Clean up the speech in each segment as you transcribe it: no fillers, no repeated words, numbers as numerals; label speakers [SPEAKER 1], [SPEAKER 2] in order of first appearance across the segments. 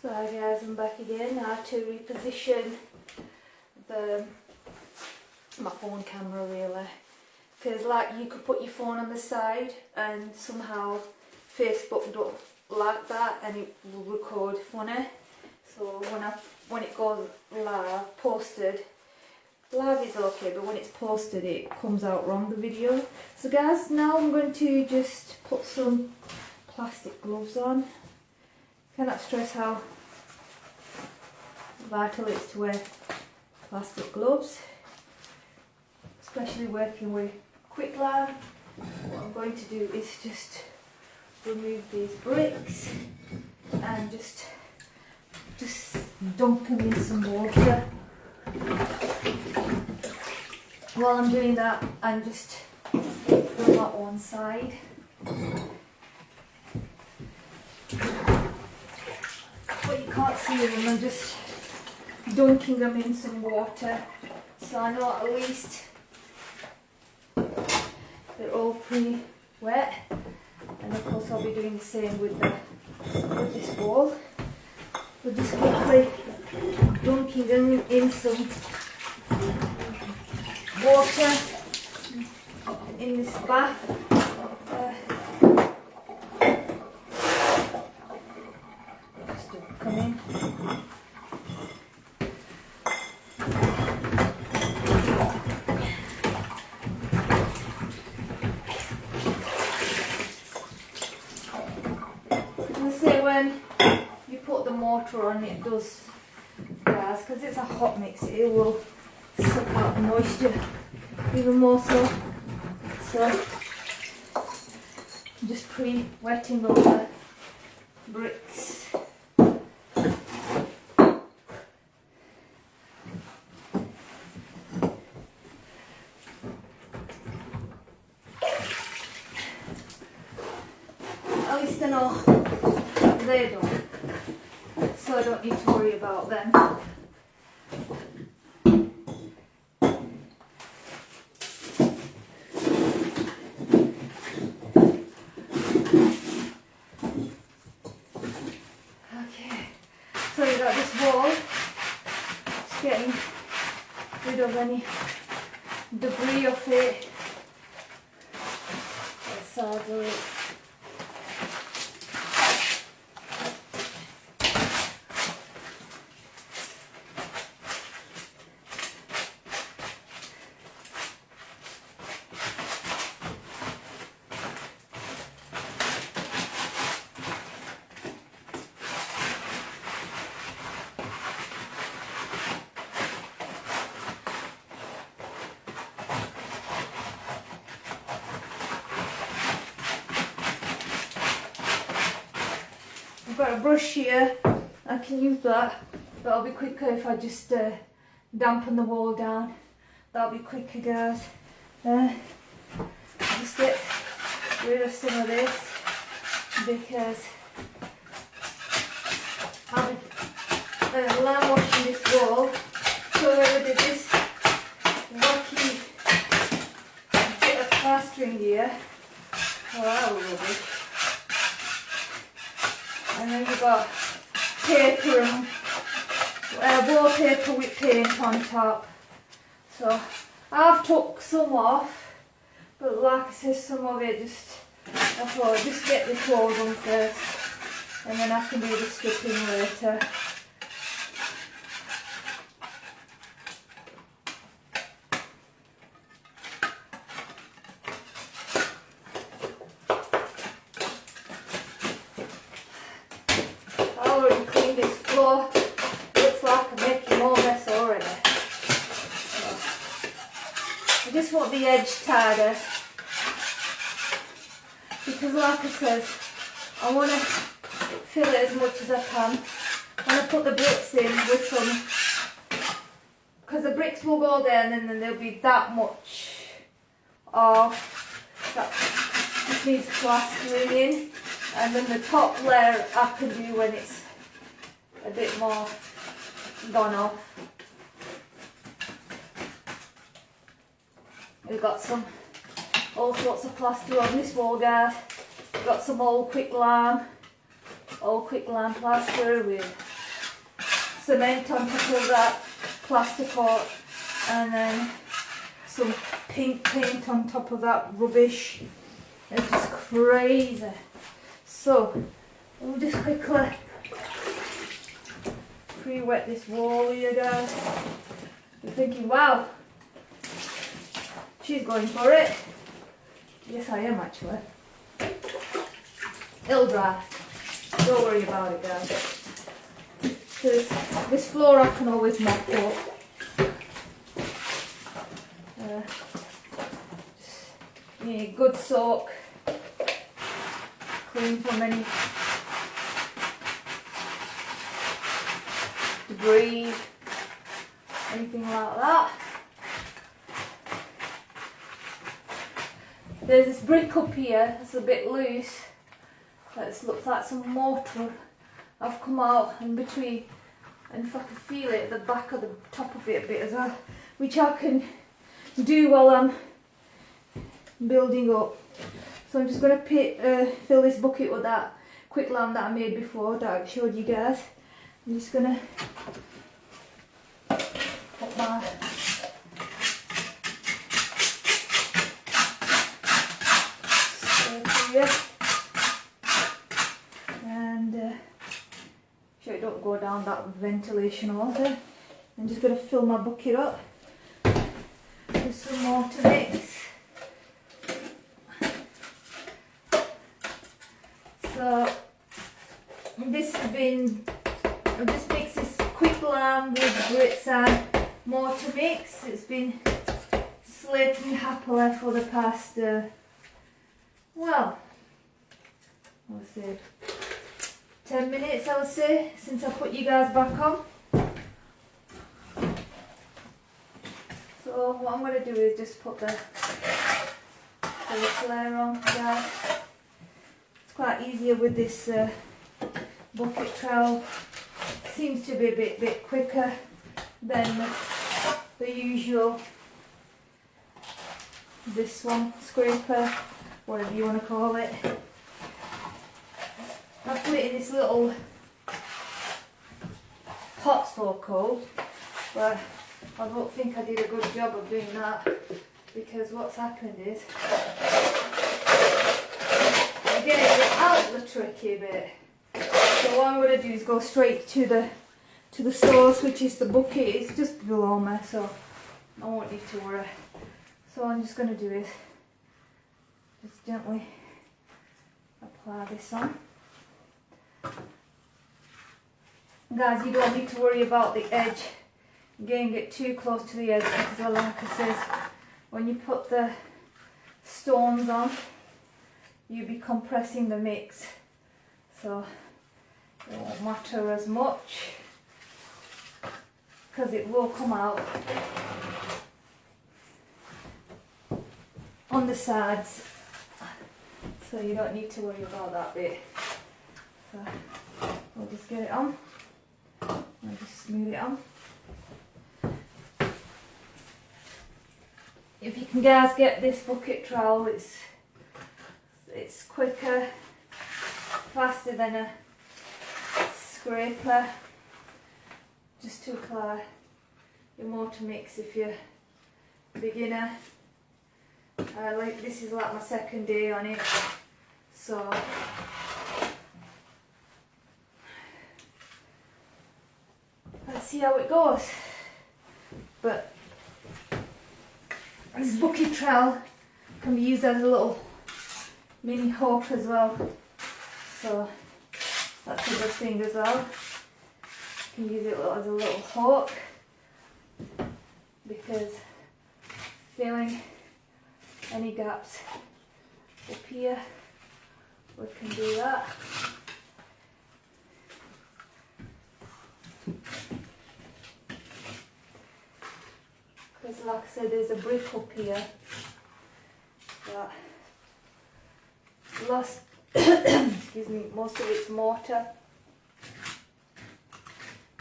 [SPEAKER 1] So hi guys, I'm back again now to reposition my phone camera really, because like you could put your phone on the side and somehow Facebook don't like that and it will record funny. So when it goes live, posted, live is okay, but when it's posted it comes out wrong, the video. So guys, now I'm going to just put some plastic gloves on. Cannot stress how vital it is to wear plastic gloves, especially working with Quicklime. What I'm going to do is just remove these bricks and just dump them in some water. While I'm doing that, I'm just doing that one side. But you can't see them, I'm just dunking them in some water so I know at least they're all pretty wet. And of course I'll be doing the same with this bowl. We're just quickly dunking them in some water in this bath. Come in. And say when you put the mortar on, it does, guys, because it's a hot mix, it will suck out the moisture even more so. So I'm just pre-wetting all the bricks. At least I know they're done, so I don't need to worry about them. Okay, so you got this wall, just getting rid of any debris off it. Let's do it. I've got a brush here, I can use that. That'll be quicker if I just dampen the wall down. That'll be quicker, guys. Just get rid of some of this because I'm lamb washing this wall. So whoever did this wacky bit of plastering here, oh, that was rubbish. And then we've got paper and wallpaper with paint on top. So I've took some off, but like I said, some of it I thought I'd just get this wall done first and then I can do the stripping later. I just want the edge tighter because like I said, I want to fill it as much as I can. When I put the bricks in with some, because the bricks will go there and then there'll be that much of that just needs plastering in, and then the top layer I can do when it's a bit more gone off. We've got all sorts of plaster on this wall, guys. We've got some old Quicklime, all quicklime plaster with cement on top of that plaster coat, and then some pink paint on top of that rubbish. It's just crazy. So we'll just quickly pre-wet this wall here, guys. You're thinking, wow, she's going for it. Yes, I am actually. It'll dry. Don't worry about it, guys. Because this floor I can always mop up. Just need a good soak. Clean from any debris, anything like that. There's this brick up here that's a bit loose. That looks like some mortar. I've come out in between, and if I can feel it at the back of the top of it a bit as well, which I can do while I'm building up. So I'm just going to fill this bucket with that quicklime that I made before, that I showed you guys. I'm just going to put my stuff here. And sure it don't go down that ventilation hole there. I'm just going to fill my bucket up with some mortar mix. So this has been, this mix is quicklime with grit sand mortar mix. It's been slating happily for the past, well, I would say 10 minutes, I would say, since I put you guys back on. So what I'm going to do is just put the first layer on, guys. It's quite easier with this bucket trowel. Seems to be a bit quicker than the usual, this one, scraper, whatever you want to call it. I put it in this little pot so cold, but I don't think I did a good job of doing that, because what's happened is I'm getting it out the tricky bit. So what I'm going to do is go straight to the source, which is the bucket. It's just below me, so I won't need to worry. So I'm just going to do is just gently apply this on. Guys, you don't need to worry about the edge getting it too close to the edge, because like I said, when you put the stones on, you'll be compressing the mix, so it won't matter as much, because it will come out on the sides, so you don't need to worry about that bit. So we'll just get it on. I'll just smooth it on. If you can guys get this bucket trowel, it's quicker, faster than a scraper. Just to apply your mortar mix if you're a beginner. This is like my second day on it, so let's see how it goes. But this bucket trowel can be used as a little mini hook as well, so that's a good thing as well. You can use it as a little hook, because filling any gaps up here, we can do that. Because like I said, there's a brick up here that lost excuse me, most of its mortar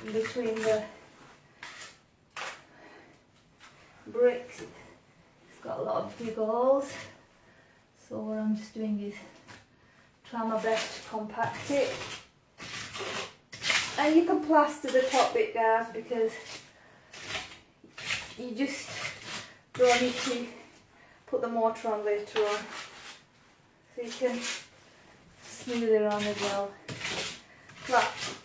[SPEAKER 1] in between the bricks. It's got a lot of big holes, so what I'm just doing is try my best to compact it. And you can plaster the top bit, guys, because you just don't need to put the mortar on later on. So you can smooth it on as well.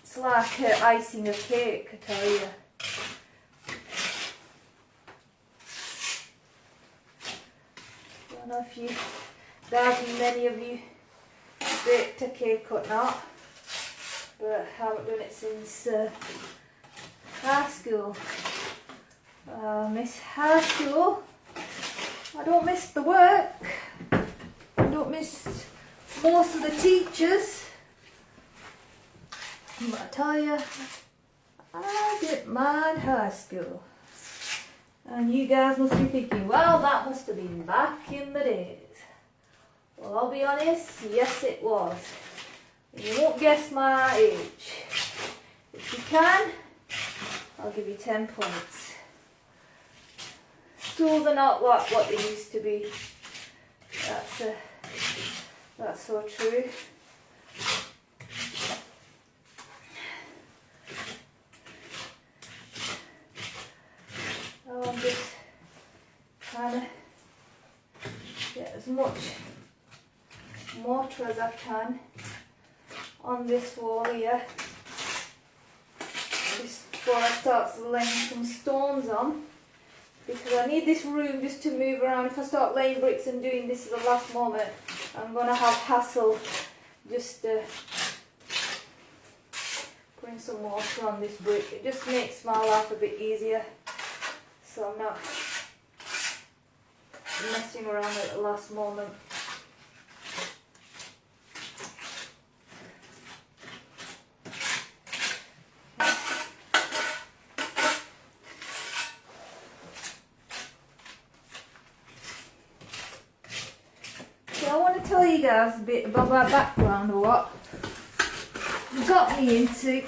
[SPEAKER 1] It's like icing a cake, I tell you. I don't know if you, many of you baked a cake or not, but I haven't done it since high school. I miss high school. I don't miss the work. I don't miss most of the teachers. But I tell you, I didn't mind high school. And you guys must be thinking, well, that must have been back in the days. Well, I'll be honest, yes it was. You won't guess my age. If you can, I'll give you 10 points. Schools are not like what they used to be. That's so true. I'm just trying to get as much mortar as I can on this wall here, just before I start laying some stones on, because I need this room just to move around. If I start laying bricks and doing this at the last moment, I'm going to have hassle just putting some mortar on this brick. It just makes my life a bit easier, so I'm not messing around at the last moment. So I want to tell you guys a bit about my background, or what got me into,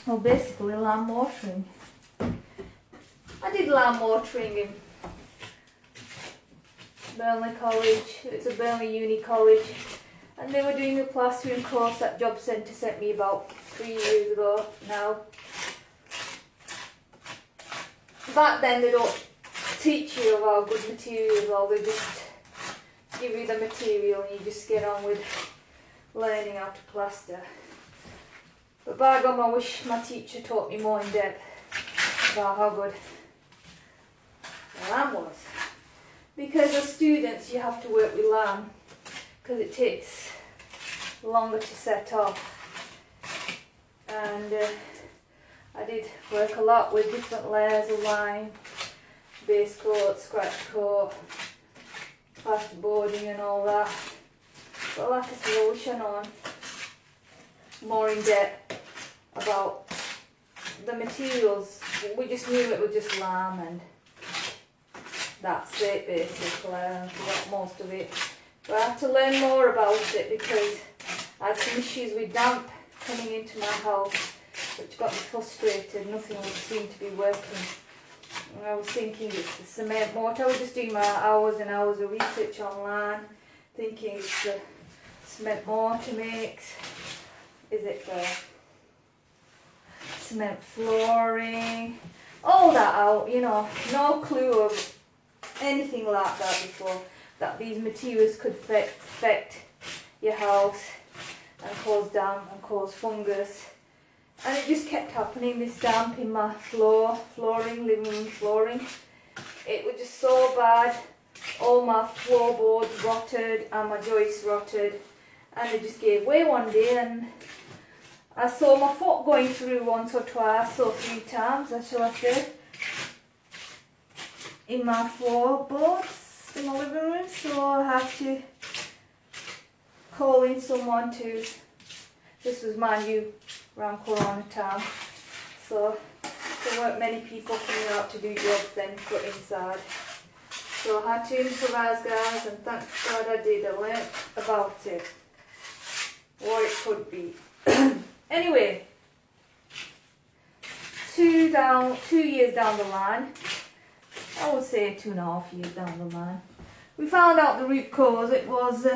[SPEAKER 1] well, basically lime mortaring. I did lime mortaring in Burnley College. It's a Burnley Uni College, and they were doing a plastering course that Job Centre sent me about 3 years ago now. Back then they don't teach you about good materials, or they just give you the material and you just get on with learning how to plaster. But by God, I wish my teacher taught me more in depth about how good lime was. Because as students you have to work with lime because it takes longer to set off. And I did work a lot with different layers of lime, base coat, scratch coat, plasterboarding and all that. But like I said, I wish I known more in depth about the materials. We just knew it was just lime and that's it basically. I forgot most of it. But I had to learn more about it because I had some issues with damp coming into my house, which got me frustrated. Nothing seemed to be working. And I was thinking it's the cement mortar. I was just doing my hours and hours of research online, thinking it's the cement mortar makes. Is it the cement flooring? All that out, you know, no clue of anything like that before, that these materials could affect your house and cause damp and cause fungus. And it just kept happening, this damp in my flooring, living room flooring. It was just so bad. All my floorboards rotted and my joists rotted, and it just gave way one day, and I saw my foot going through once or twice or 3 times, shall I say, in my floorboards in my living room. So I had to call in someone to, this was mind you around Corona time, so there weren't many people coming out to do jobs then put inside. So I had to improvise, guys, and thank God I did. I learnt about it, what it could be. Anyway, 2 years down the line, I would say 2.5 years down the line, we found out the root cause. It was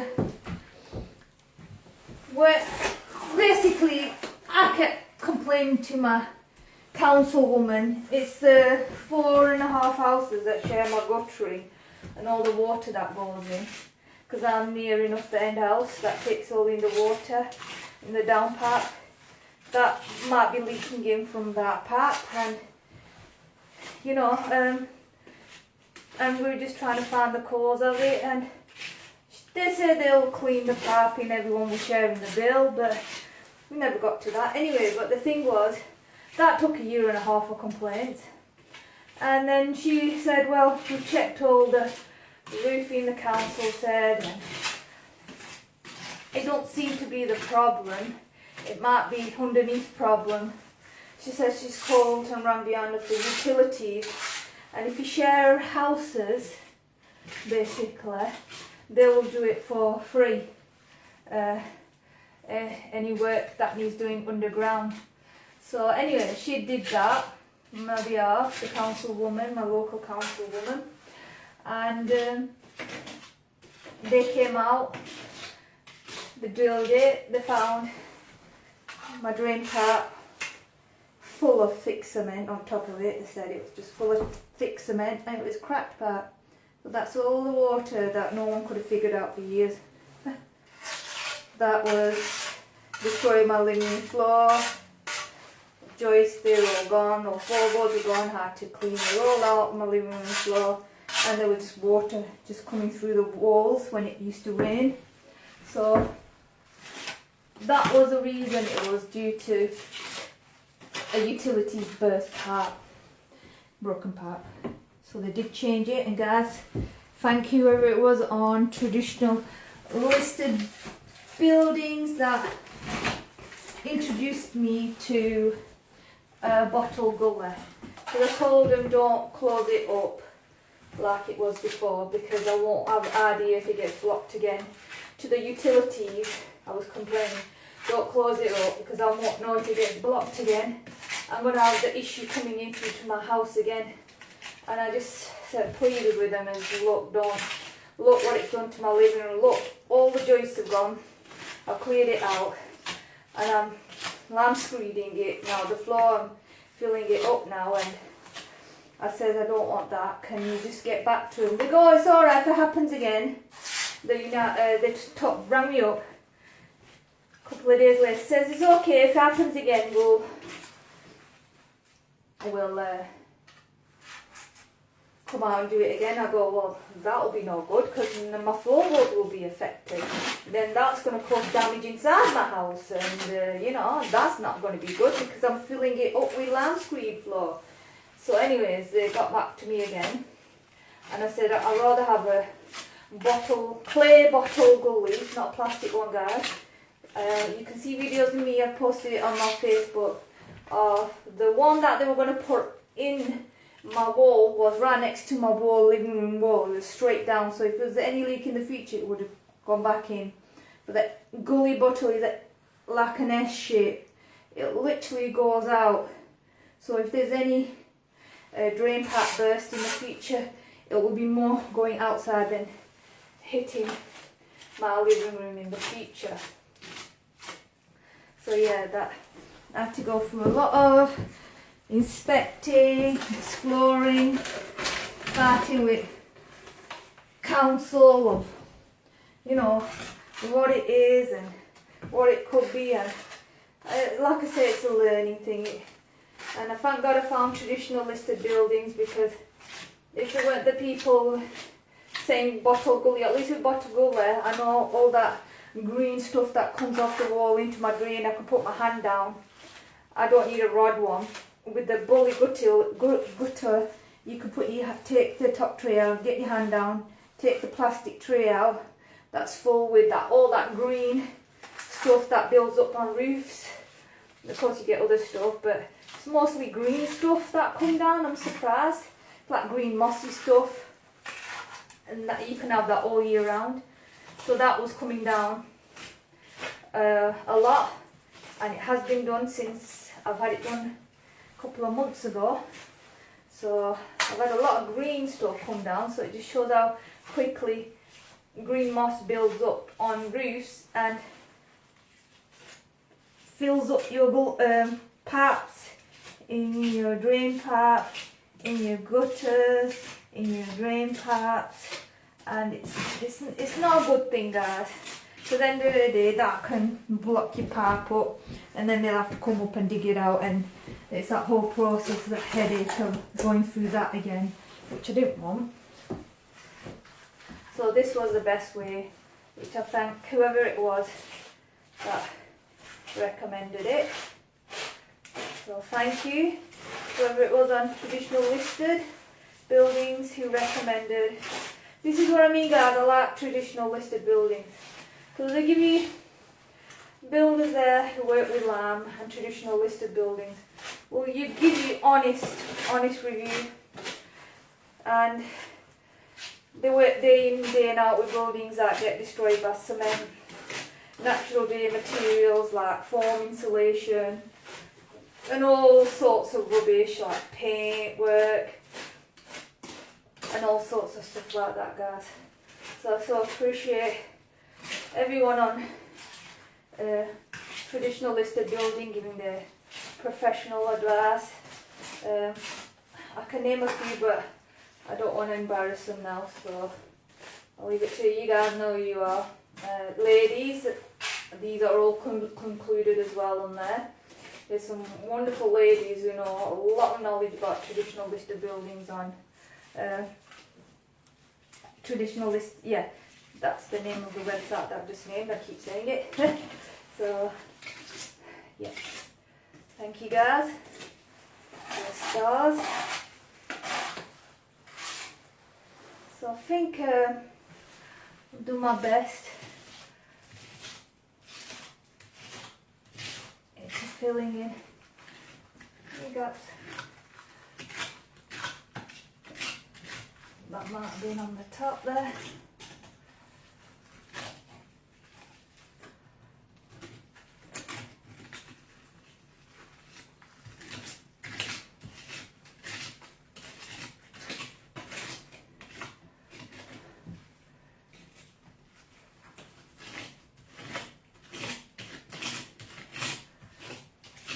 [SPEAKER 1] basically kept complaining to my councilwoman. It's the 4.5 houses that share my guttering and all the water that goes in, because I'm near enough the end house that takes all in the water in the down part. That might be leaking in from that part, and you know, and we're just trying to find the cause of it. And they say they'll clean the pipe and everyone will share in the bill, but we never got to that. Anyway, but the thing was, that took 1.5 years of complaints. And then she said, well, we checked all the roofing, the council said, and it don't seem to be the problem. It might be underneath problem. She says she's called and rang behind of the utilities, and if you share houses, basically, they will do it for free. Any work that needs doing underground. So anyway, she did that on my behalf, the councilwoman, my local councilwoman, and they came out, they drilled it, they found my drain pipe full of thick cement on top of it. They said it was just full of thick cement and it was cracked pipe. But that's all the water that no one could have figured out for years. That was destroying my living room floor. Joists, they're all gone, all floorboards are gone. I had to clean it all out on my living room floor, and there was just water just coming through the walls when it used to rain. So that was the reason. It was due to a utilities burst pipe, broken pipe. So they did change it, and guys, thank you whoever it was on traditional listed buildings that introduced me to bottle gully. So I told them don't close it up like it was before, because I won't have an idea if it gets blocked again. To the utilities, I was complaining, don't close it up because I won't know if it gets blocked again. I'm going to have the issue coming into to my house again. And I just said, pleaded with them and said, look, don't. Look what it's done to my living room. Look, all the joists have gone. I've cleared it out. And I'm lime screeding it now. The floor, I'm filling it up now. And I said, I don't want that. Can you just get back to them? They go, oh, it's alright if it happens again. They top rang me up a couple of days later. Says, it's okay if it happens again. We'll come out and do it again. I go, well, that'll be no good because my floorboards will be affected. Then that's going to cause damage inside my house, and you know, that's not going to be good because I'm filling it up with lime screed floor. So anyways, they got back to me again, and I said I'd rather have a clay bottle gully, not a plastic one, guys. You can see videos of me, I've posted it on my Facebook. The one that they were going to put in my wall was right next to my living room wall. It was straight down, so if there was any leak in the future it would have gone back in. But that gully bottle is like an S shape. It literally goes out, so if there's any drain pipe burst in the future, it will be more going outside than hitting my living room in the future. So yeah, that I had to go through a lot of inspecting, exploring, starting with council of, you know, what it is and what it could be, and like I say, it's a learning thing. And I thank God I found traditional listed buildings, because if there weren't the people saying bottle gully, at least with bottle gully, I know all that green stuff that comes off the wall into my drain, I can put my hand down. I don't need a rod one. With the bully gutter, you can take the top tray out, get your hand down, take the plastic tray out that's full with all that green stuff that builds up on roofs. Of course you get other stuff, but it's mostly green stuff that come down. I'm surprised. Like green mossy stuff, and that you can have that all year round. So that was coming down a lot, and it has been done since I've had it done a couple of months ago. So I've had a lot of green stuff come down, so it just shows how quickly green moss builds up on roofs and fills up your parts in your drain pipe, in your gutters, in your drain pipes, and it's not a good thing, guys. So at the end of the day, that can block your pipe up, and then they'll have to come up and dig it out, and it's that whole process, the headache of going through that again, which I didn't want. So this was the best way, which I thank whoever it was that recommended it. So thank you, whoever it was on traditional listed buildings who recommended. This is what I mean, guys. I like traditional listed buildings because they give you builders there who work with lime and traditional listed buildings. Well, you give you honest review, and they work day in day out with buildings that get destroyed by cement, natural day materials like foam insulation, and all sorts of rubbish like paint work and all sorts of stuff like that, guys. So I appreciate everyone on traditional listed building giving their professional advice. I can name a few, but I don't want to embarrass them now, so I'll leave it to you. You guys know who you are. Ladies, these are all concluded as well on there. There's some wonderful ladies who know a lot of knowledge about traditional listed buildings on traditional list. Yeah, that's the name of the website that I've just named. I keep saying it. So yeah, thank you guys. The stars. So I think I'll do my best into filling in the gaps. That might have been on the top there.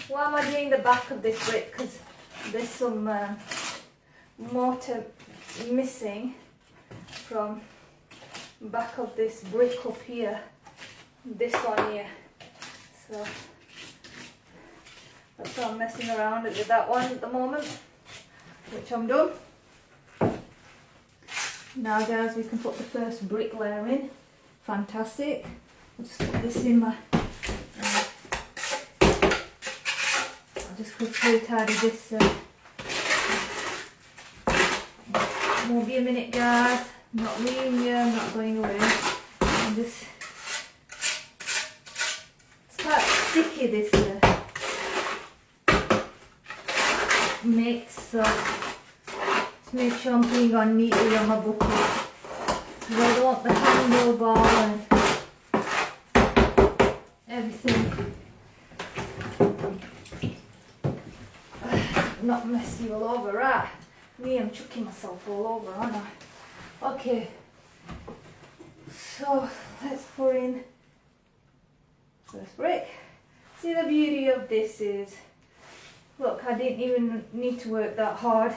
[SPEAKER 1] Why am I doing the back of this brick? Because there's some mortar missing from back of this brick up here, this one here. So that's why I'm messing around with that one at the moment, which I'm done. Now guys, we can put the first brick layer in. Fantastic. I'll just put this in my I'll just quickly tidy this. Won't be a minute, guys. I'm not leaving you, I'm not going away. I'm just, it's quite sticky, this mix, so just make sure I'm putting on neatly on my bucket. I don't want the handlebar and everything not mess you all over, right? Me, I'm chucking myself all over, aren't I? Okay, so let's put in first brick. See, the beauty of this is, look, I didn't even need to work that hard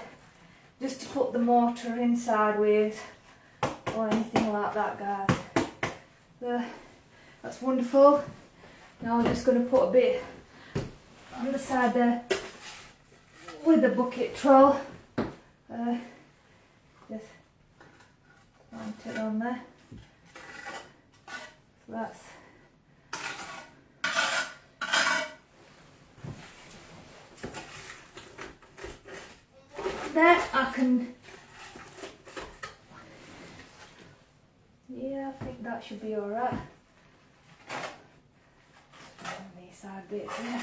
[SPEAKER 1] just to put the mortar in sideways or anything like that, guys. That's wonderful. Now I'm just going to put a bit on the side there with the bucket trowel. Just plant it on there. So that's there. I can, yeah, I think that should be alright. These side bits here.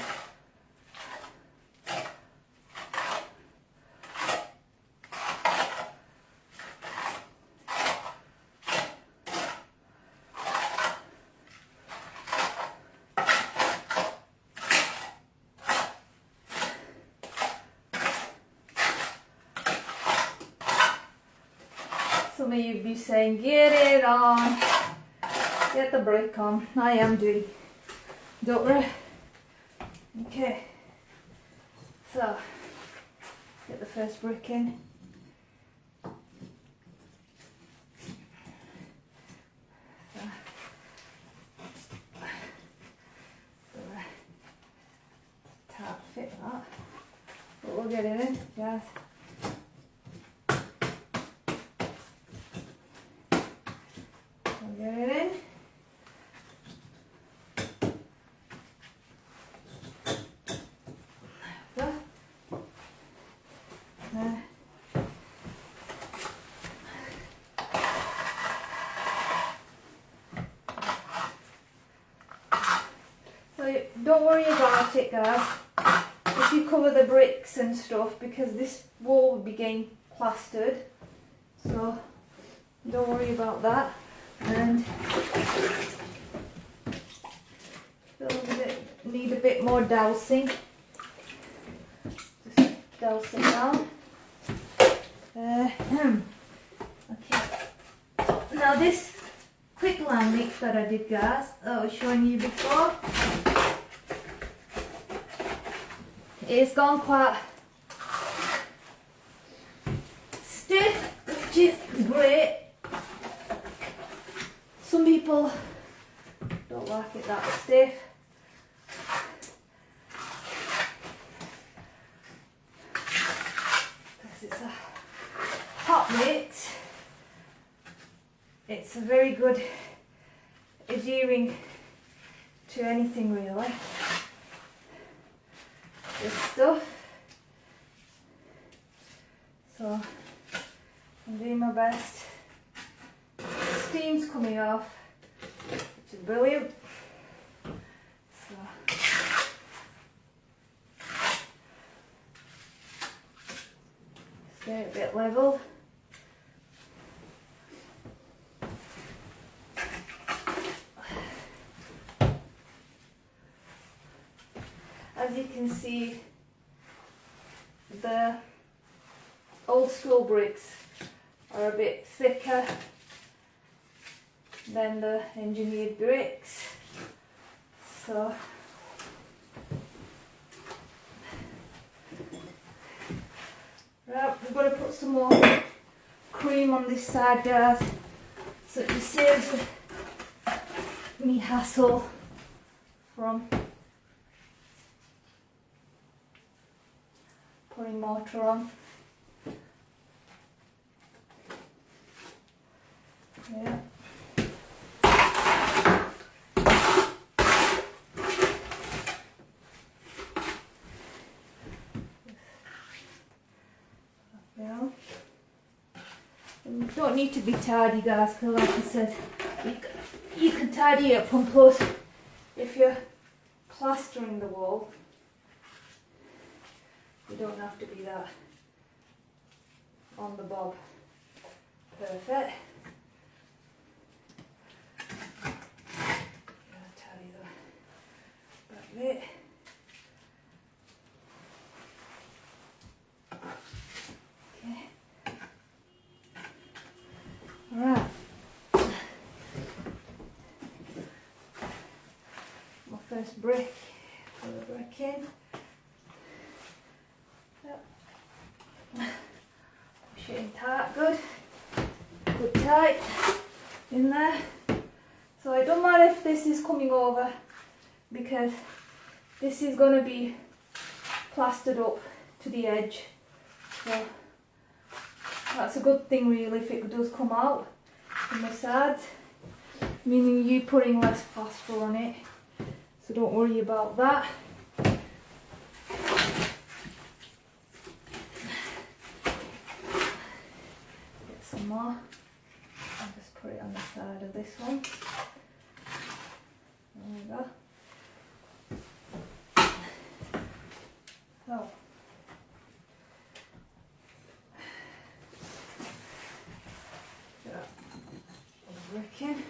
[SPEAKER 1] Some of you be saying, get it on, get the brick on. I am doing. Don't worry. Okay, so get the first brick in. Can't fit that, but we'll get it in, guys. We'll get it in. So don't worry about it, guys, if you cover the bricks and stuff, because this wall will be getting plastered, so don't worry about that. And need a bit more dousing. Just douse it down. Okay. Now this quicklime mix that I did, guys, I was showing you before, it's gone quite stiff, which is great. Some people don't like it that stiff. Because it's a hot mix. It's a very good adhering to anything, really, this stuff. So I'm doing my best. Steam's coming off, which is brilliant. So stay a bit level. As you can see, the old school bricks are a bit thicker than the engineered bricks. So right, we've got to put some more cream on this side, guys, so it saves me hassle from putting mortar on. Yeah. And you don't need to be tidy, guys, because like I said, you can tidy up, and plus if you're plastering the wall, you don't have to be that on the bob. Perfect. Tidy the back bit. Okay. Alright. My first brick. Put the brick in. Push it in tight, good tight in there. So I don't mind if this is coming over, because this is going to be plastered up to the edge, so that's a good thing really if it does come out from the sides, meaning you putting less plaster on it, so don't worry about that. Some more. I'll just put it on the side of this one. There we go. So put the brick in.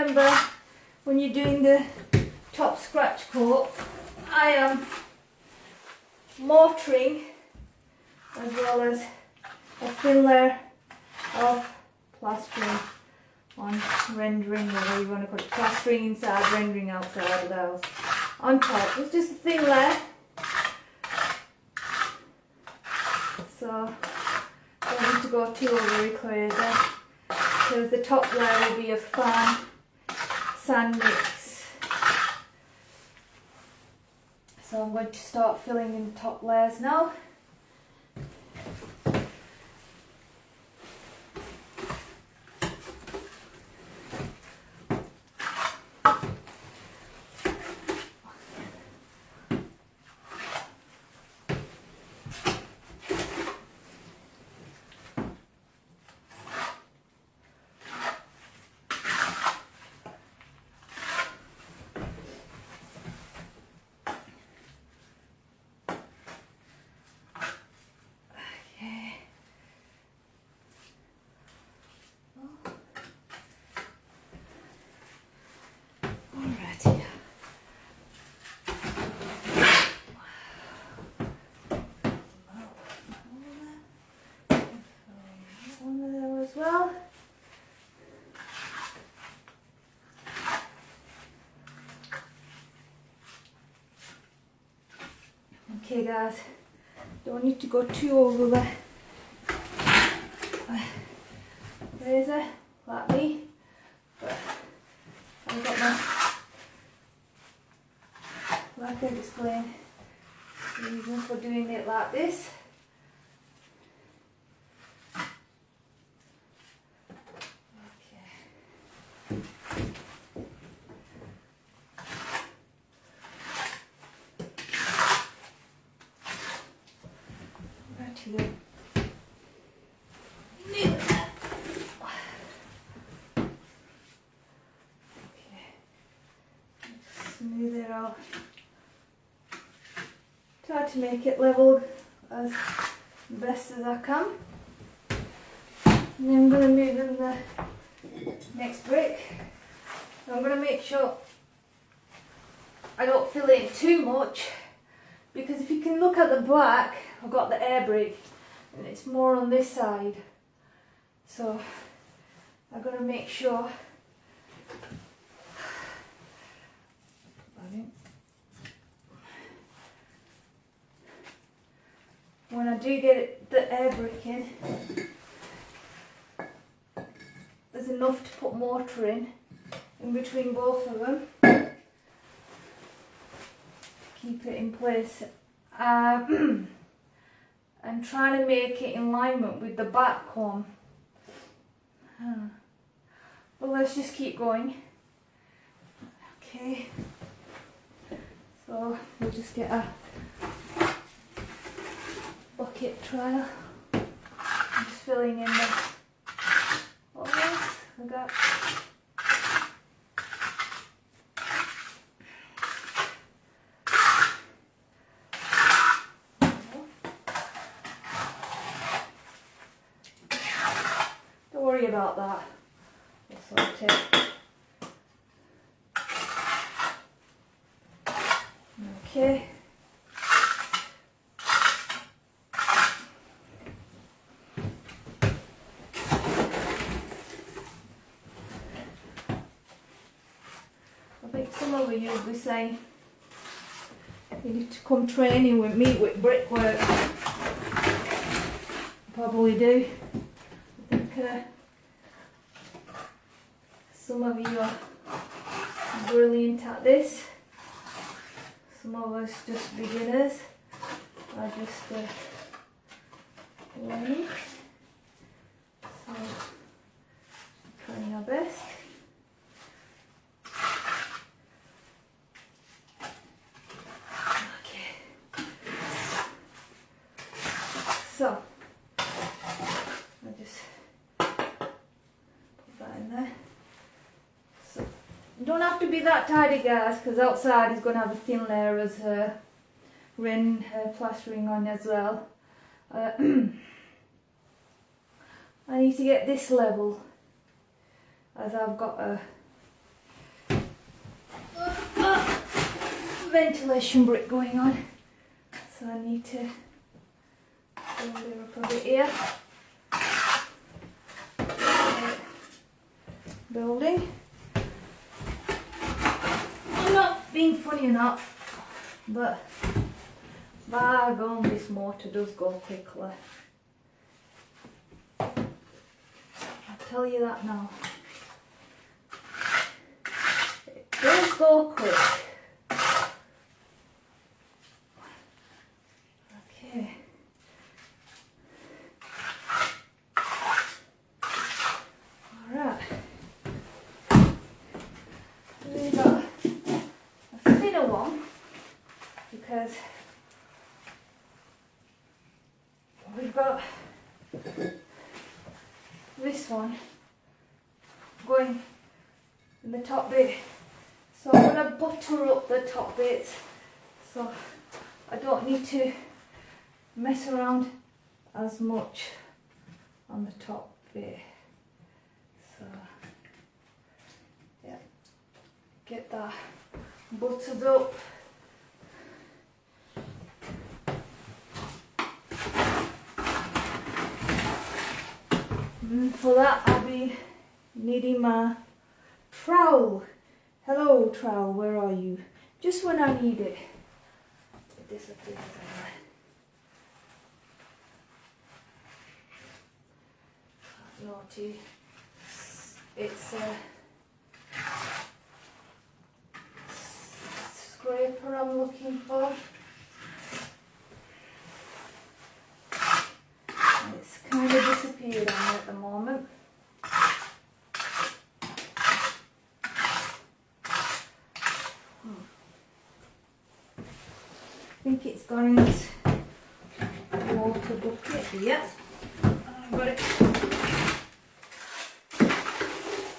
[SPEAKER 1] remember when you're doing the top scratch coat, I am mortaring as well as a thin layer of plastering on rendering, whatever you want to put it, plastering inside, rendering outside of the house. On top, it's just a thin layer. So don't need to go too overly crazy, because the top layer will be a fine sand mix. So I'm going to start filling in the top layers now. Well, okay guys, don't need to go too over the razor like me, but I've got my, like I explained, reason for doing it like this. Smooth it out. Try to make it level as best as I can. And then I'm going to move in the next brick. I'm going to make sure I don't fill in too much, because if you can look at the black, I've got the air brick and it's more on this side. So I've got to make sure when I do get the air brick in, there's enough to put mortar in between both of them to keep it in place. And trying to make it in alignment with the back comb. But let's just keep going. Okay, so we'll just get a bucket trial. I'm just filling in the holes I got. Don't worry about that. We'll sort it. Okay. I think some of you will be saying you need to come training with me with brickwork. Probably do. I think some of you are brilliant at this. Some of us just beginners are just learning. So trying our best. Okay. So I'll just put that in there. So you don't have to be that tidy, guys, because outside is going to have a thin layer as plastering on as well. I need to get this level, as I've got a ventilation brick going on, so I need to build it up a bit here. Building. I'm not being funny enough, but by gone, this mortar does go quickly. I'll tell you that now. It does go quick. Okay. Alright. We got a thinner one because we've got this one going in the top bit, so I'm going to butter up the top bits so I don't need to mess around as much on the top bit. So yeah, get that buttered up. And for that I'll be needing my trowel. Hello trowel, where are you? Just when I need it. It disappears anyway. Naughty. It's a scraper I'm looking for. It's kind of disappeared on me at the moment. I think it's gone into the water bucket here. I've got it.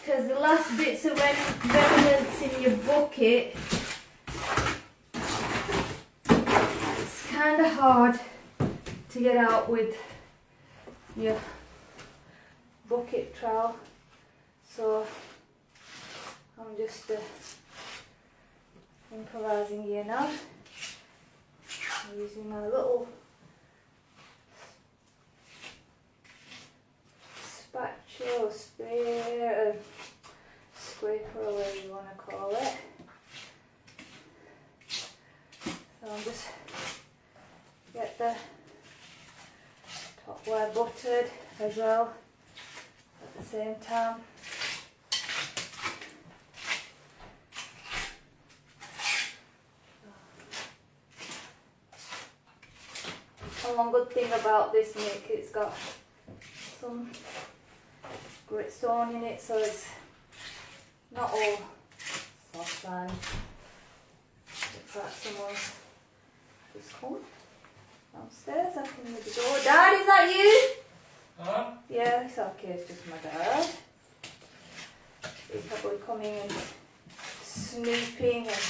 [SPEAKER 1] Because the last bits of remnants in your bucket, it's kind of hard to get out with your bucket trowel, so I'm just improvising here now. I'm using my little spatula, scraper, or whatever you want to call it. So I'm just get the top wire buttered as well at the same time. And one good thing about this nick, it's got some gritstone in it, so it's not all soft sand. Looks like someone just come downstairs, I can hear the door. Dad, is that you?
[SPEAKER 2] Huh?
[SPEAKER 1] Yeah, it's okay, it's just my dad. He's probably coming and snooping and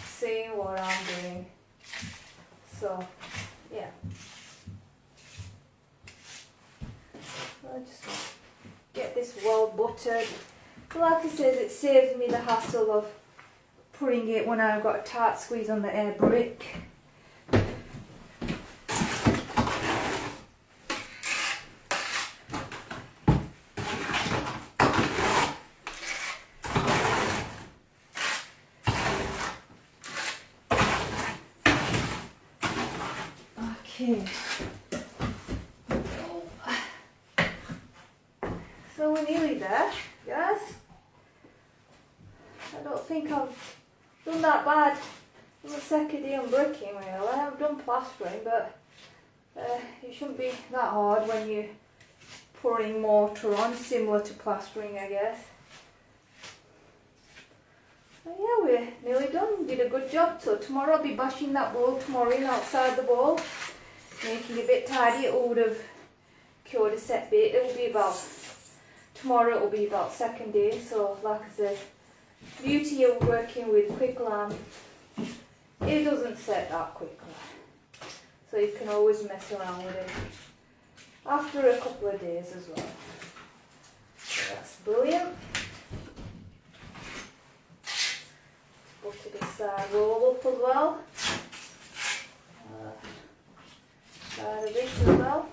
[SPEAKER 1] seeing what I'm doing. So, yeah. I'll just get this well buttered. Like I said, it saves me the hassle of putting it when I've got a tight squeeze on the air brick. Okay. So we're nearly there, guys. I don't think I've done that bad on the second day on bricking really. I've done plastering, but it shouldn't be that hard when you're pouring mortar on, similar to plastering, I guess. So yeah, we're nearly done. Did a good job. So tomorrow I'll be bashing that wall tomorrow in outside the wall, making it a bit tidy. It would have cured a set bit. It will be about tomorrow. It will be about second day. So like I said, beauty of working with Quicklime, it doesn't set that quickly, so you can always mess around with it after a couple of days as well. So that's brilliant. Let's butter this side roll up as well. Side of this as well.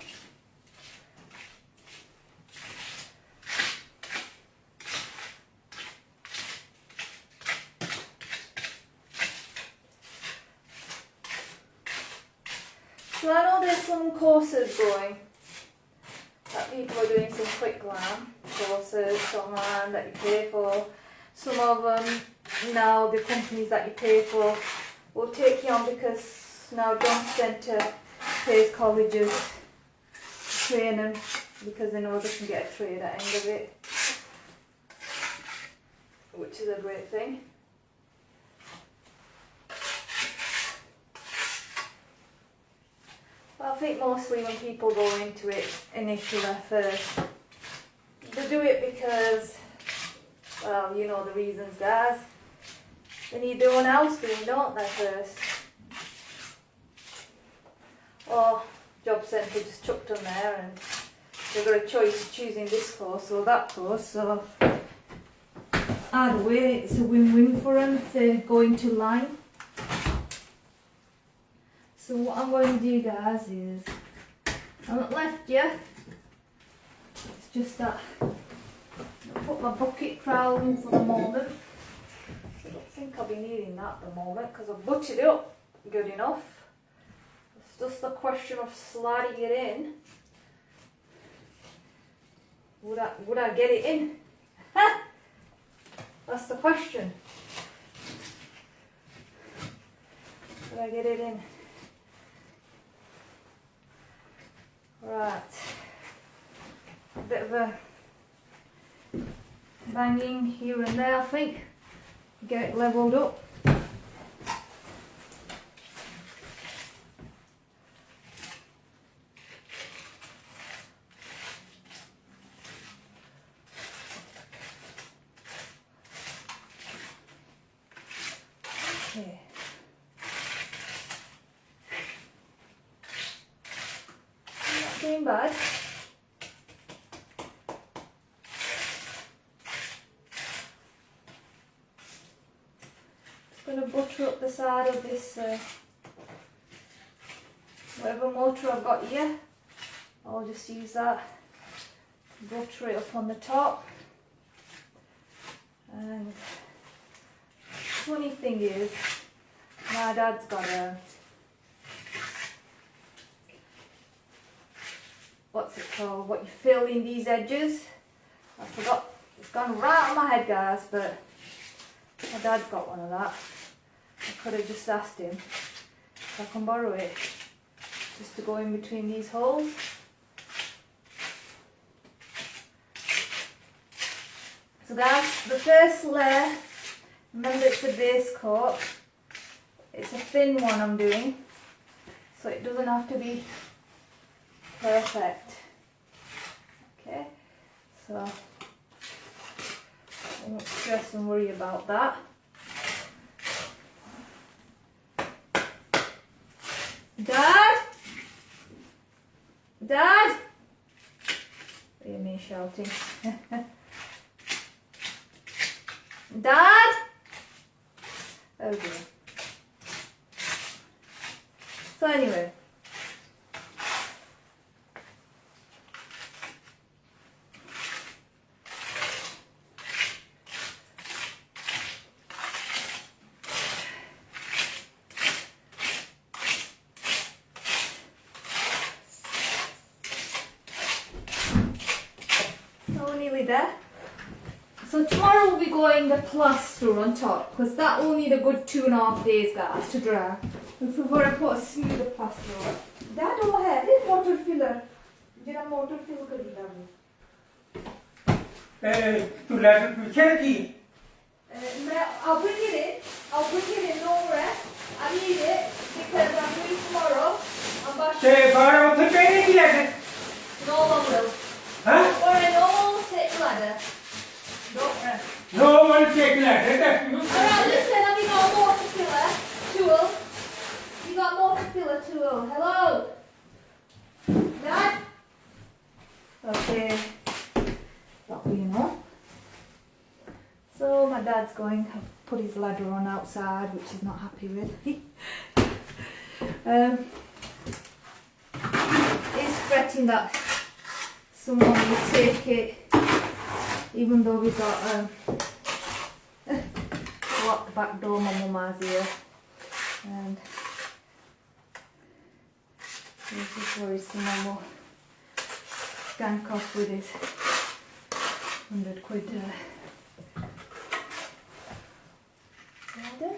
[SPEAKER 1] So I know there's some courses going, that people are doing some Quicklime courses online that you pay for. Some of them now, the companies that you pay for will take you on, because now John Centre pays colleges to train them, because they know they can get a trade at the end of it, which is a great thing. I think mostly when people go into it initially first, they do it because, well, you know the reasons, guys. They need their own house doing, don't they, first? Or job centre just chucked them there and they've got a choice of choosing this course or that course, so either way it's a win-win for them if they go into line. So what I'm going to do, guys, is I haven't left yet. It's just that I'll put my bucket trowel in for the moment. I don't think I'll be needing that at the moment because I've butchered it up good enough. It's just a question of sliding it in. Would I get it in? That's the question. Would I get it in? Right, a bit of a banging here and there, I think, get it levelled up. Okay. Not bad. Just going to butter up the side of this whatever mortar I've got here. I'll just use that to butter it up on the top. And funny thing is, my dad's got a, what's it called, what you fill in these edges. I forgot, it's gone right on my head, guys, but my dad's got one of that. I could have just asked him if I can borrow it, just to go in between these holes. So guys, the first layer, remember it's a base coat, it's a thin one I'm doing, so it doesn't have to be perfect. Okay, so I won't stress and worry about that. Dad? Dad? Hear me shouting. Dad? Oh dear. So anyway. So nearly there. So tomorrow we'll be going the plaster on top, because that will need a good 2.5 days, guys, to dry. Before I put a smoother plaster on. Dad, over here, this mortar filler. Jira mortar fill kari da.
[SPEAKER 2] To let it be
[SPEAKER 1] I'll bring it in. I'll bring it in, don't worry. I need it because I'm doing tomorrow. I'm back.
[SPEAKER 2] Say, borrow to pay it.
[SPEAKER 1] No one will.
[SPEAKER 2] Huh?
[SPEAKER 1] Don't worry, no one will take ladder. Don't worry.
[SPEAKER 2] No one take that.
[SPEAKER 1] Alright, listen, have you got a mortar filler tool? You got a mortar filler tool. Hello? Dad? Okay. That way, you know. So my dad's Dad's going. I've put his ladder on outside, which he's not happy with. He's fretting that someone will take it, even though we've got locked the back door. My mum has here, and he's just worried someone will skank off with his £100 ladder.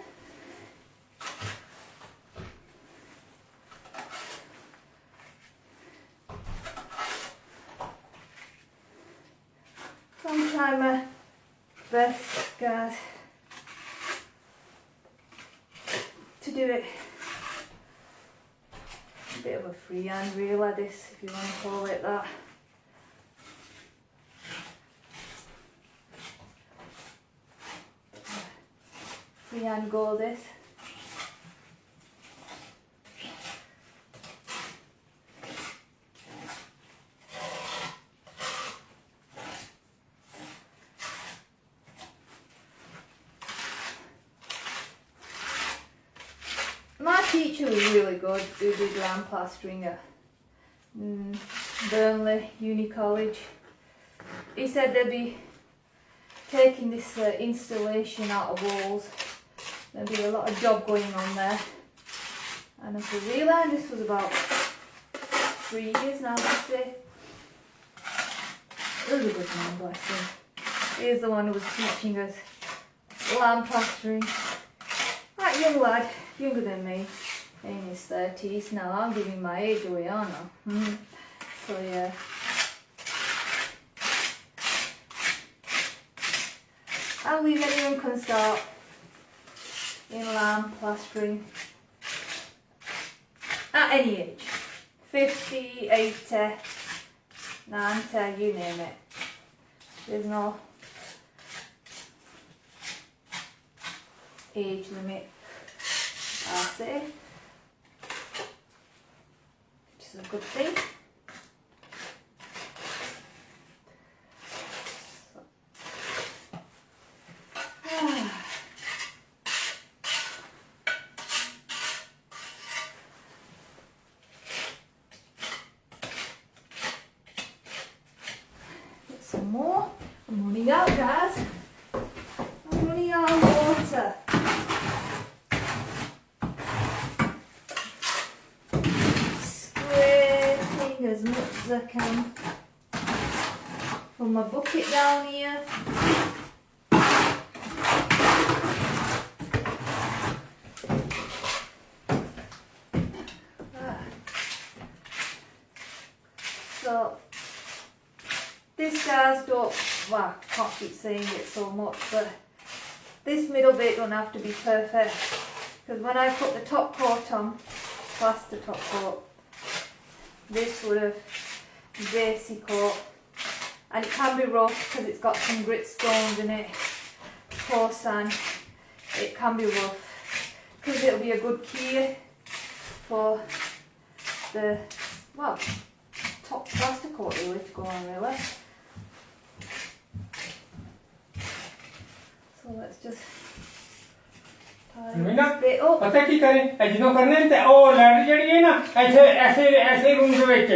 [SPEAKER 1] I'm trying my best, guys, to do it a bit of a freehand reel like this, if you want to call it that. Freehand go this. My teacher was really good, who did land plastering at Burnley Uni College. He said they'd be taking this installation out of walls. There'd be a lot of job going on there. And I said, really? And this was about 3 years now, I'd say. He was a good man, bless him. He's the one who was teaching us land plastering. That young lad, younger than me, in his 30s now. I'm giving my age away, aren't I? So yeah. I believe anyone can start in land plastering at any age. 50, 80, 90, you name it. There's no age limit, I say, which is a good thing. Get some more. I'm running out, guys. I'm running out of water. Scraping as much as I can from my bucket down here. So this, guys, don't, well, I can't keep saying it so much, but this middle bit don't have to be perfect, because when I put the top coat on, plaster top coat, this would have basic coat, and it can be rough because it's got some grit stones in it, coarse sand. It can be rough because it'll be a good key for the, well, top plaster coat really to go on, really. So let's just tie this bit up.
[SPEAKER 2] पता की करें ऐजिनो करने ते ओ ladder जड़ी है ना ऐसे ऐसे ऐसे रूम के ਵਿੱਚ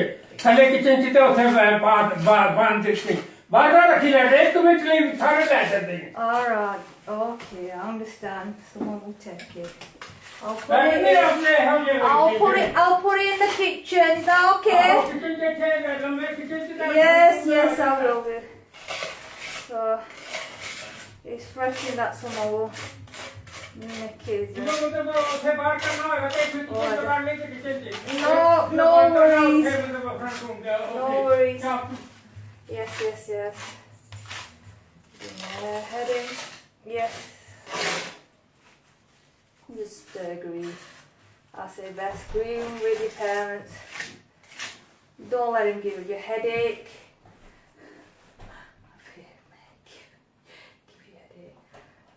[SPEAKER 2] थले किचन ਚ ਤੇ ਉੱਥੇ ਬਾਂਧ ਦਿੱਤੀ ਬਾਹਰ ਰੱਖੀ ਲੈਟਰ ਇੱਕ ਮਿੰਟ ਲਈ ਸਾਰੇ ਲੈ ਜਾਂਦੇ ਨੇ.
[SPEAKER 1] Alright, okay, I understand. Someone will take it. I'll put it in. I'll put it in the kitchen. Is that okay? Yes, yes, I will do. So it's fresh in that someone will make it. No worries. No worries. Yes, yes, yes. Heading. Yes. Just agree. I say best green with your parents. Don't let him give you a headache. Give you a headache.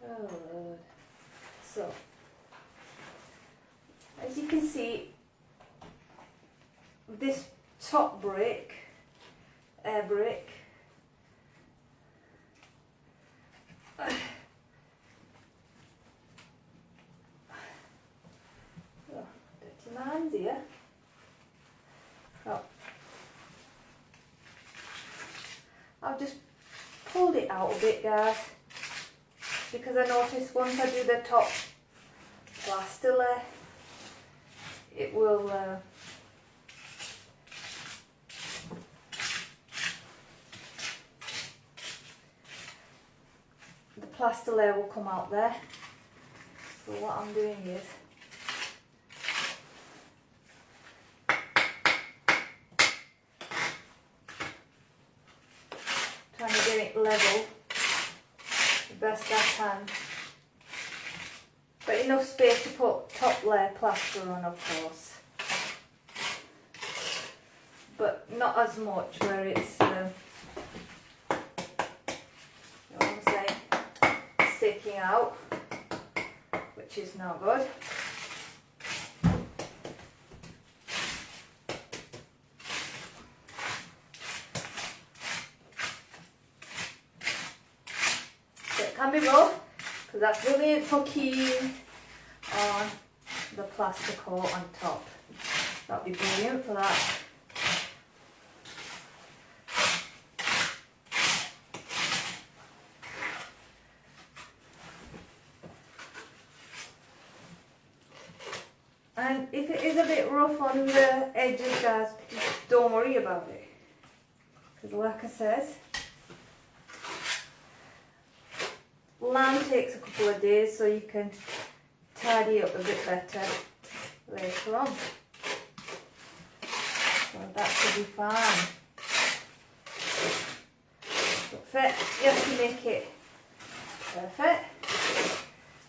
[SPEAKER 1] Oh Lord. So, as you can see, this top brick, air brick, hands here. Oh. I've just pulled it out a bit, guys, because I noticed once I do the top plaster layer, it will the plaster layer will come out there. So what I'm doing is trying to get it level the best I can, but enough space to put top layer plaster on, of course, but not as much where it's you know what I'm saying, sticking out, which is no good. It can be rough, because that's brilliant for keying on the plaster coat on top. That'll be brilliant for that. And if it is a bit rough on the edges, guys, just don't worry about it. Because like I said, lime takes a couple of days, so you can tidy up a bit better later on. So that should be fine. But you have to make it perfect,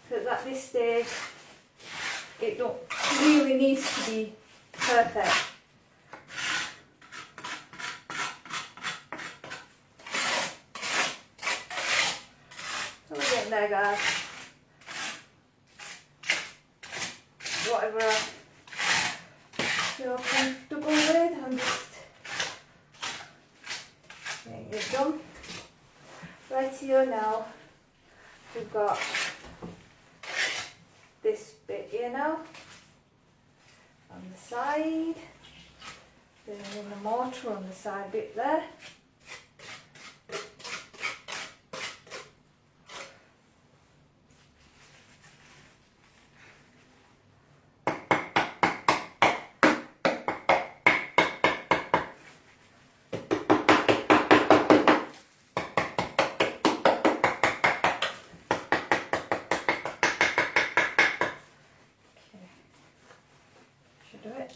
[SPEAKER 1] because at this stage it don't really needs to be perfect. So we're getting there, guys. Whatever I feel comfortable with, I'm just getting it done. Right here now, we've got this bit here now on the side, then in the mortar on the side bit there. Do it.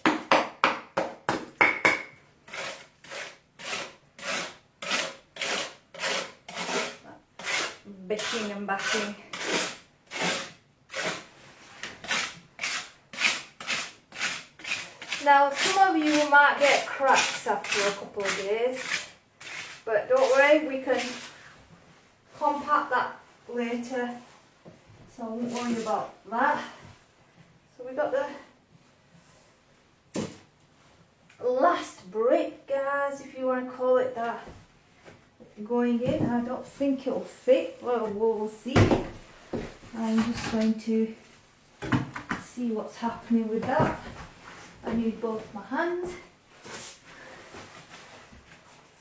[SPEAKER 1] Bicking and backing. Now some of you might get cracks after a couple of days, but don't worry, we can compact that later, so I won't worry about that. So we got the last brick, guys, if you want to call it that, going in. I don't think it'll fit, well, we'll see. I'm just going to see what's happening with that. I need both my hands.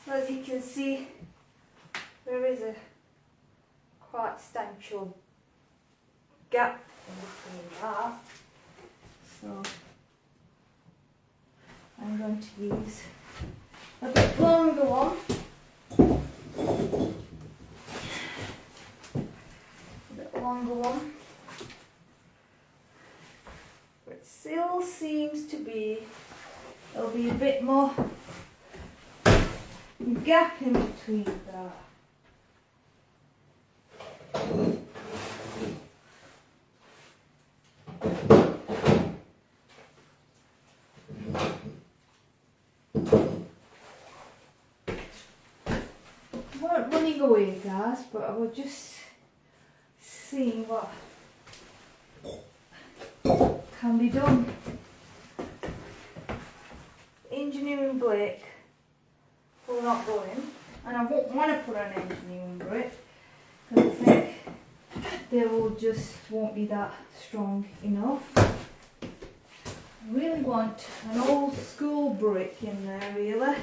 [SPEAKER 1] So as you can see, there is a quite substantial gap in between that. So I'm going to use a bit longer one. A bit longer one. But it still seems to be, there'll be a bit more gap in between there. Running away, guys, but I will just see what can be done. Engineering brake will not go in, and I won't want to put an engineering brake because I think they will just won't be that strong enough. I really want an old school brick in there, really.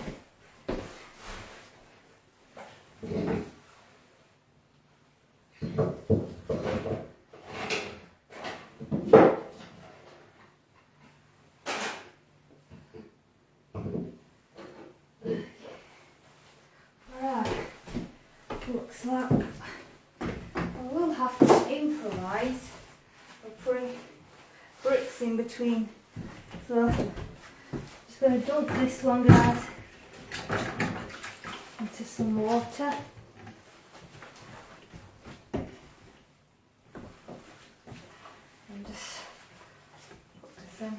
[SPEAKER 1] Right, looks like I will have to improvise by putting bricks in between. So I'm just going to dump this one, guys, into some water. And just put this in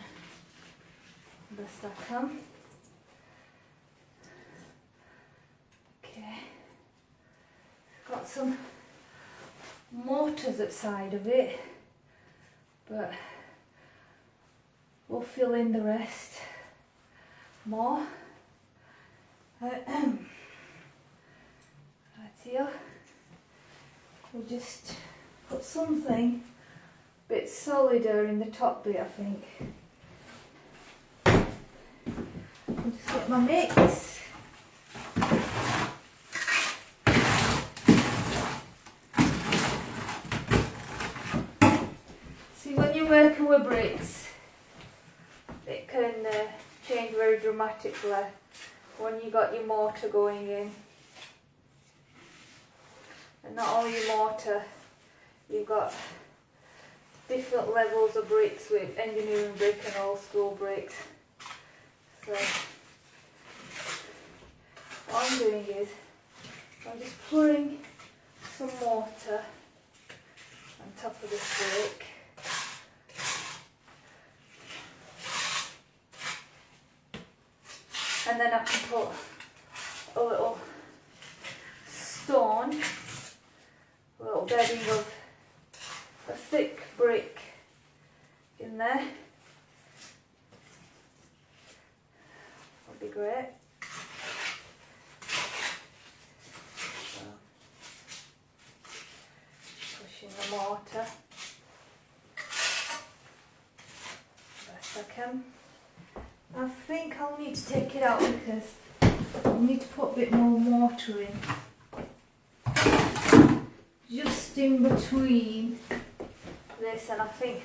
[SPEAKER 1] the best I can. Okay, got some mortars outside of it, but we'll fill in the rest more. Right here, we'll just put something a bit solider in the top bit, I think. I'll just get my mix. See, when you're working with bricks, it can change very dramatically when you got your mortar going in. And not only your mortar, you've got different levels of bricks with engineering brick and old school bricks. So what I'm doing is I'm just pouring some mortar on top of this brick. And then I can put a little stone, a little bedding of a thick brick in there. Would be great. So, push in the mortar best I can. I think I'll need to take it out because I need to put a bit more mortar in. Just in between this, and I think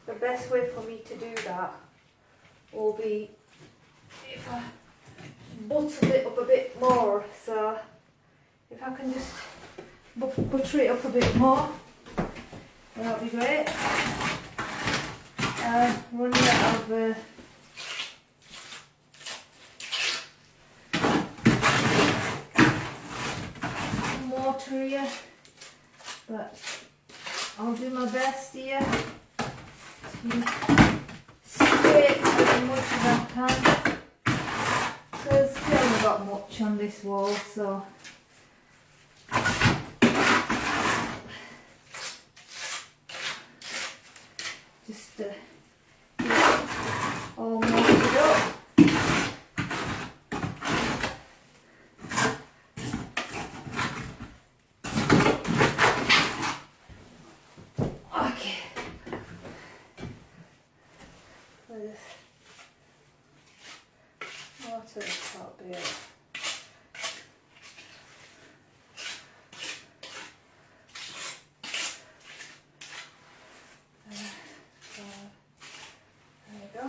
[SPEAKER 1] the best way for me to do that will be if I butter it up a bit more. So if I can just butter it up a bit more, that'll be great. Running out of mortar here, but I'll do my best here to scrape as much as I can, because we haven't got much on this wall, so just get it all mortared up. Mortar the top bit. There we go.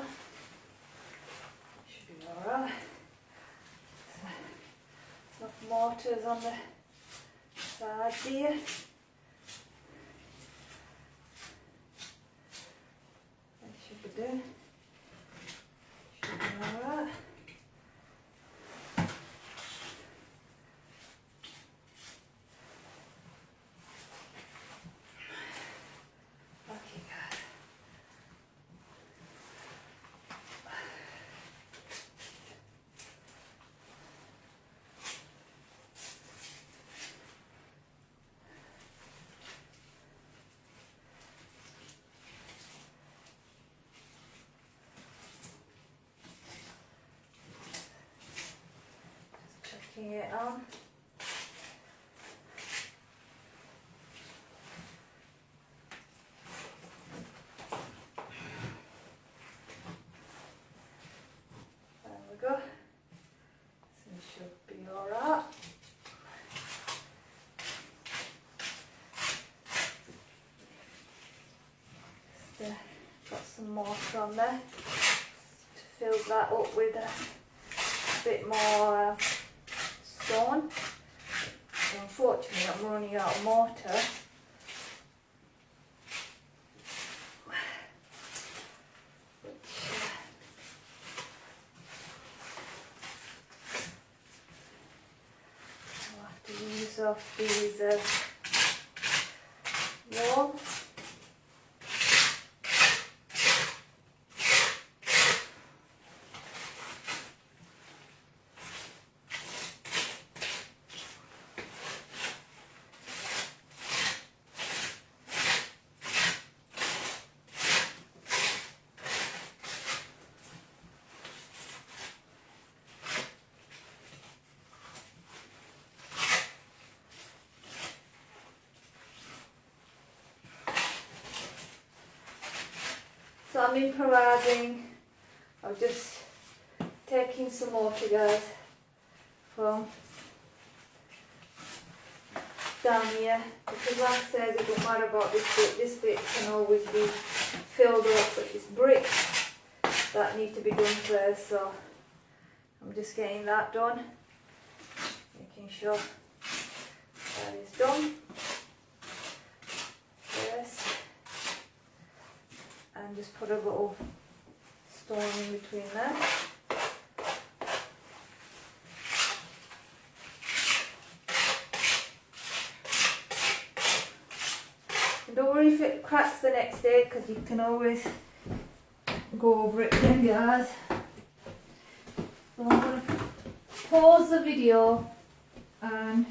[SPEAKER 1] Should be alright. Enough mortars on the sides here. That should be done. Should be alright. Checking it on. got some mortar on there to fill that up with a bit more stone. So unfortunately I'm running out of mortar. I'll have to use off these walls. So I'm improvising. I'm just taking some mortar, guys, from down here, because like I said, it don't matter about this bit can always be filled up, but it's bricks that need to be done first, so I'm just getting that done, making sure that is done first, and just put a little stone in between there. Don't worry if it cracks the next day, because you can always go over it again, guys. So I'm going to pause the video and